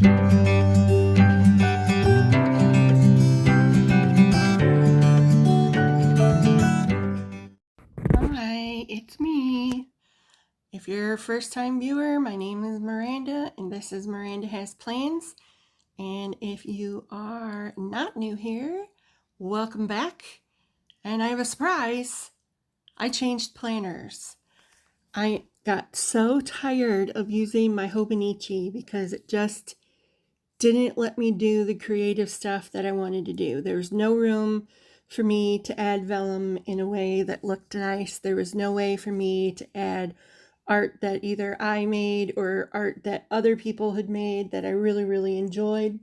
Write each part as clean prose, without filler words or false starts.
Hi, it's me. If you're a first time viewer, my name is Miranda and this is Miranda Has Plans. And if you are not new here, welcome back. And I have a surprise. I changed planners. I got so tired of using my Hobonichi because it just didn't let me do the creative stuff that I wanted to do. There was no room for me to add vellum in a way that looked nice. There was no way for me to add art that either I made or art that other people had made that I really, really enjoyed.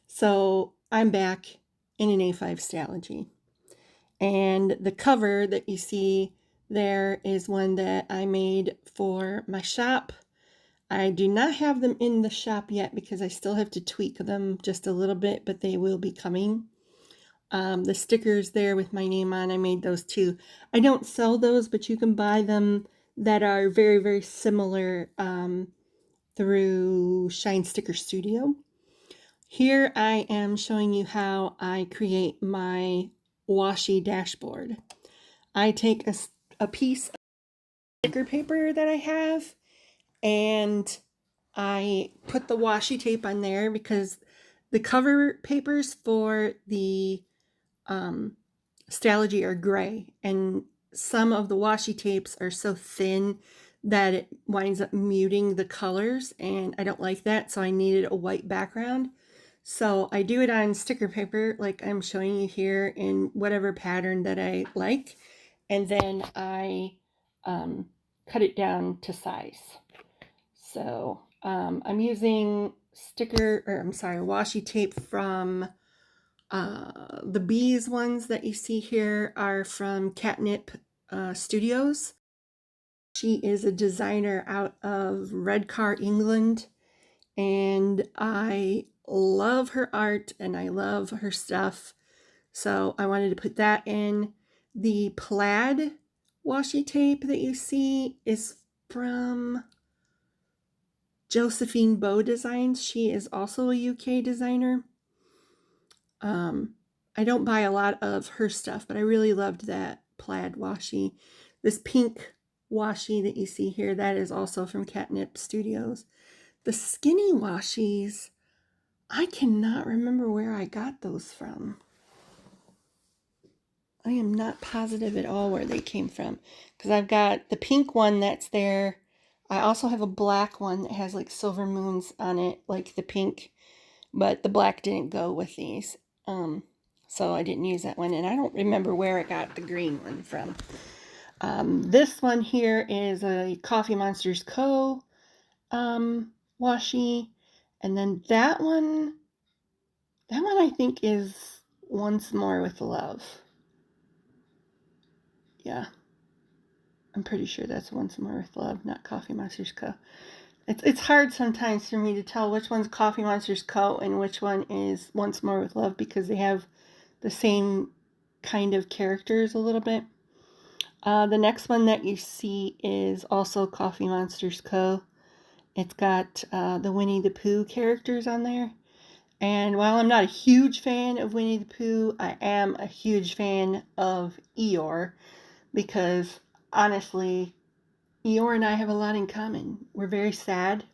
So I'm back in an A5 Stalogy. And the cover that you see there is one that I made for my shop. I do not have them in the shop yet because I still have to tweak them just a little bit, but they will be coming. The stickers there with my name on, I made those too. I don't sell those, but you can buy them that are very, very similar through Shine Sticker Studio. Here I am showing you how I create my washi dashboard. I take a piece of sticker paper that I have and I put the washi tape on there because the cover papers for the Stalogy are gray, and some of the washi tapes are so thin that it winds up muting the colors, and I don't like that, so I needed a white background. So I do it on sticker paper like I'm showing you here in whatever pattern that I like, and then I cut it down to size. So I'm using washi tape from the bees ones that you see here are from Catnip Studios. She is a designer out of Redcar, England, and I love her art and I love her stuff. So I wanted to put that in. The plaid washi tape that you see is from Josephine Bow Designs. She is also a UK designer. I don't buy a lot of her stuff, but I really loved that plaid washi. This pink washi that you see here, that is also from Catnip Studios. The skinny washis, I cannot remember where I got those from. I am not positive at all where they came from because I've got the pink one that's there. I also have a black one that has like silver moons on it, like the pink, but the black didn't go with these. So I didn't use that one, and I don't remember where I got the green one from. This one here is a Coffee Monsters Co. Washi, and then that one I think is Once More with Love. Yeah, I'm pretty sure that's Once More with Love, not Coffee Monsters Co. It's hard sometimes for me to tell which one's Coffee Monsters Co. and which one is Once More with Love because they have the same kind of characters a little bit. The next one that you see is also Coffee Monsters Co. It's got the Winnie the Pooh characters on there. And while I'm not a huge fan of Winnie the Pooh, I am a huge fan of Eeyore because honestly, Eeyore and I have a lot in common. We're very sad.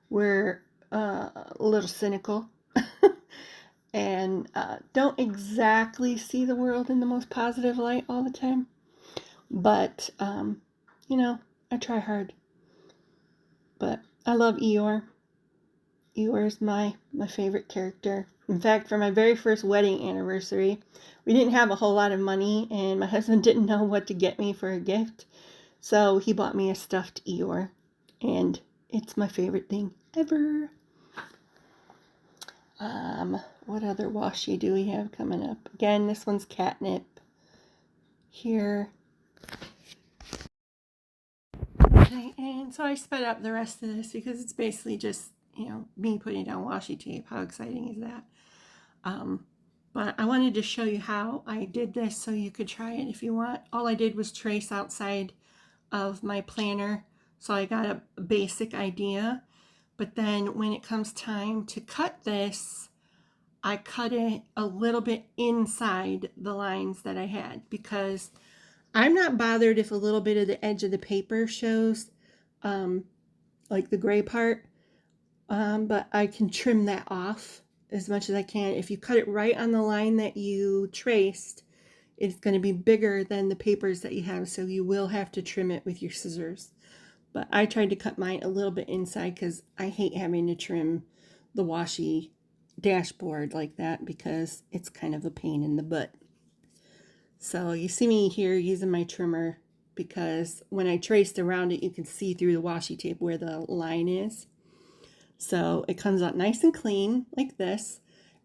We're a little cynical. And don't exactly see the world in the most positive light all the time. But, you know, I try hard. But I love Eeyore. Eeyore is my favorite character. In fact, for my very first wedding anniversary, we didn't have a whole lot of money, and my husband didn't know what to get me for a gift. So he bought me a stuffed Eeyore, and it's my favorite thing ever. What other washi do we have coming up? Again, this one's Catnip. Here. Okay, and so I sped up the rest of this because it's basically just, me putting down washi tape. How exciting is that? But I wanted to show you how I did this so you could try it if you want. All I did was trace outside of my planner, so I got a basic idea. But then when it comes time to cut this, I cut it a little bit inside the lines that I had, because I'm not bothered if a little bit of the edge of the paper shows, like the gray part, but I can trim that off as much as I can. If you cut it right on the line that you traced, it's going to be bigger than the papers that you have, so you will have to trim it with your scissors. But I tried to cut mine a little bit inside because I hate having to trim the washi dashboard like that, because it's kind of a pain in the butt. So you see me here using my trimmer, because when I traced around it, you can see through the washi tape where the line is. So it comes out nice and clean like this.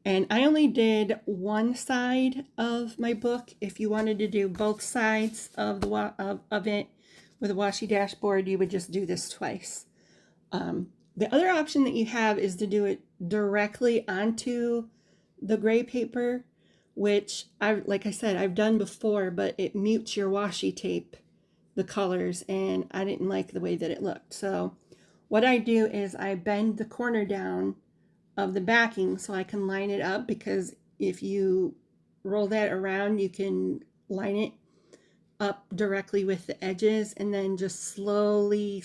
And I only did one side of my book. If you wanted to do both sides of the of it with a washi dashboard, you would just do this twice. The other option that you have is to do it directly onto the gray paper, which like I said, I've done before, but it mutes your washi tape, the colors, and I didn't like the way that it looked. So what I do is I bend the corner down of the backing so I can line it up, because if you roll that around, you can line it up directly with the edges, and then just slowly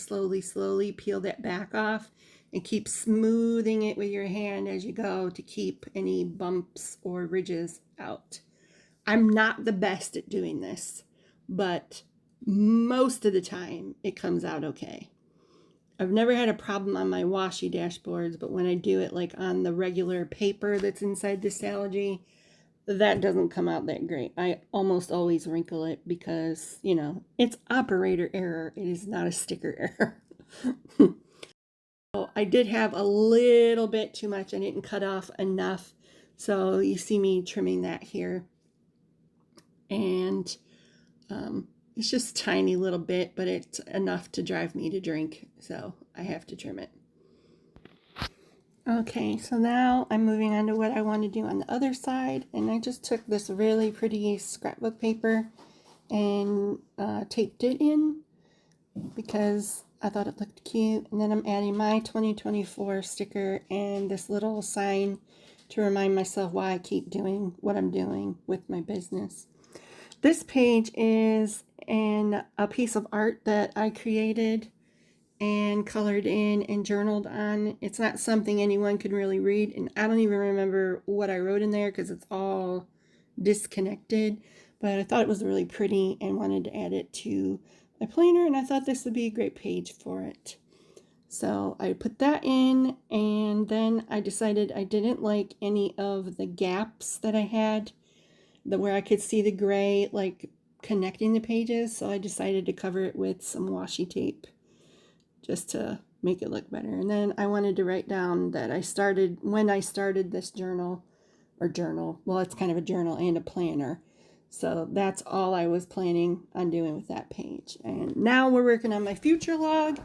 peel that back off and keep smoothing it with your hand as you go to keep any bumps or ridges out. I'm not the best at doing this, but most of the time it comes out okay. I've never had a problem on my washi dashboards, but when I do it like on the regular paper that's inside the Stalogy, that doesn't come out that great. I almost always wrinkle it because, you know, it's operator error. It is not a sticker error. So I did have a little bit too much. I didn't cut off enough. So you see me trimming that here. And it's just a tiny little bit, but it's enough to drive me to drink. So I have to trim it. Okay, so now I'm moving on to what I want to do on the other side, and I just took this really pretty scrapbook paper and taped it in because I thought it looked cute. And then I'm adding my 2024 sticker and this little sign to remind myself why I keep doing what I'm doing with my business. This page is a piece of art that I created and colored in and journaled on. It's not something anyone could really read, and I don't even remember what I wrote in there because it's all disconnected, but I thought it was really pretty and wanted to add it to my planner, and I thought this would be a great page for it. So I put that in, and then I decided I didn't like any of the gaps that I had, where I could see the gray like connecting the pages, so I decided to cover it with some washi tape just to make it look better. And then I wanted to write down that when I started this journal, well, it's kind of a journal and a planner. So that's all I was planning on doing with that page. And now we're working on my future log,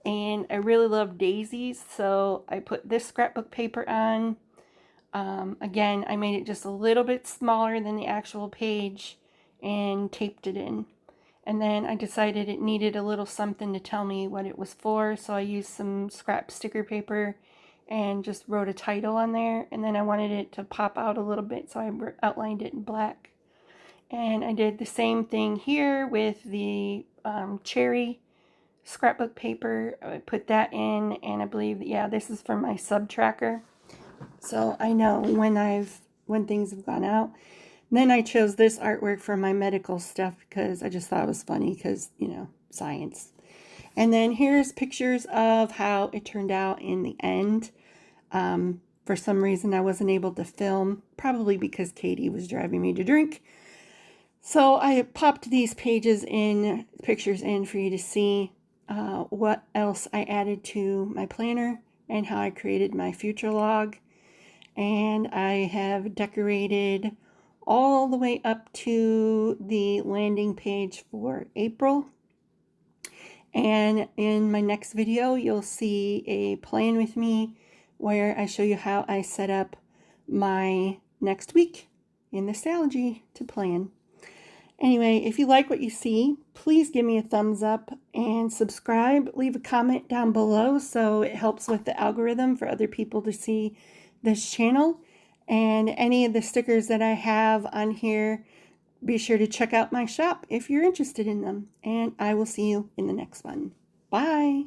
and I really love daisies, so I put this scrapbook paper on. Again, I made it just a little bit smaller than the actual page and taped it in. And then I decided it needed a little something to tell me what it was for, so I used some scrap sticker paper and just wrote a title on there. And then I wanted it to pop out a little bit, so I outlined it in black. And I did the same thing here with the cherry scrapbook paper. I put that in, and I believe, yeah, this is for my sub tracker, so I know when things have gone out. Then I chose this artwork for my medical stuff because I just thought it was funny because, you know, science. And then here's pictures of how it turned out in the end. For some reason I wasn't able to film, probably because Katie was driving me to drink. So I popped these pictures in for you to see what else I added to my planner and how I created my future log. And I have decorated all the way up to the landing page for April. And in my next video, you'll see a plan with me where I show you how I set up my next week in the Stalogy to plan. Anyway, if you like what you see, please give me a thumbs up and subscribe. Leave a comment down below so it helps with the algorithm for other people to see this channel. And any of the stickers that I have on here, be sure to check out my shop if you're interested in them. And I will see you in the next one. Bye!